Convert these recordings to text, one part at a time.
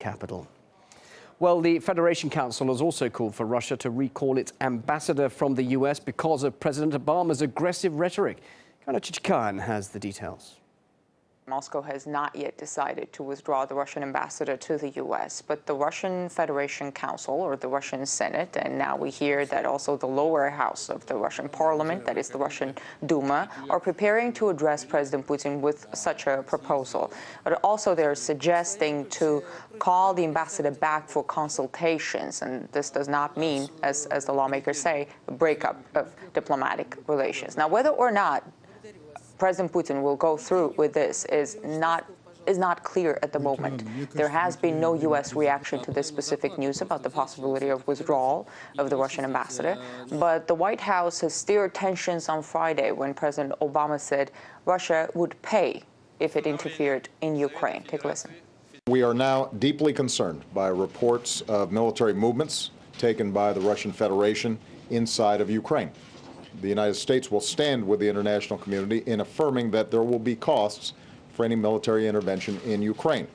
capital. Well, the Federation Council has also called for Russia to recall its ambassador from the US because of President Obama's aggressive rhetoric. Kana Chichkan has the details. Moscow has not yet decided to withdraw the Russian ambassador to the U.S., but the Russian Federation Council, or the Russian Senate, and now we hear that also the lower house of the Russian parliament, that is the Russian Duma, are preparing to address President Putin with such a proposal. But also they're suggesting to call the ambassador back for consultations, and this does not mean, as the lawmakers say, a breakup of diplomatic relations. Now, whether or not President Putin will go through with this is not clear at the moment. There has been no U.S. reaction to this specific news about the possibility of withdrawal of the Russian ambassador. But the White House has steered tensions on Friday when President Obama said Russia would pay if it interfered in Ukraine. Take a listen. We are now deeply concerned by reports of military movements taken by the Russian Federation inside of Ukraine. The United States will stand with the international community in affirming that there will be costs for any military intervention in Ukraine.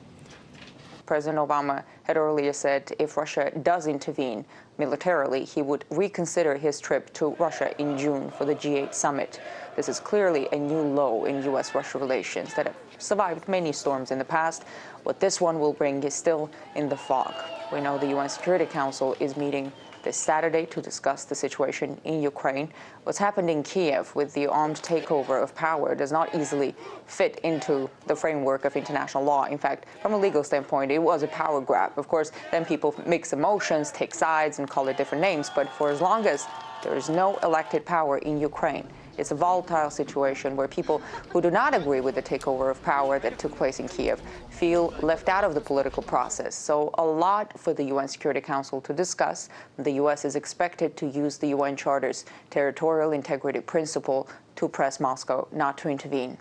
President Obama had earlier said if Russia does intervene militarily, he would reconsider his trip to Russia in June for the G8 summit. This is clearly a new low in U.S.-Russia relations that have survived many storms in the past. What this one will bring is still in the fog. We know the UN Security Council is meeting this Saturday to discuss the situation in Ukraine. What's happened in Kiev with the armed takeover of power does not easily fit into the framework of international law. In fact, from a legal standpoint, it was a power grab. Of course, then people mix emotions, take sides, and call it different names. But for as long as there is no elected power in Ukraine, it's a volatile situation where people who do not agree with the takeover of power that took place in Kiev feel left out of the political process. So a lot for the UN Security Council to discuss. The U.S. is expected to use the UN Charter's territorial integrity principle to press Moscow not to intervene.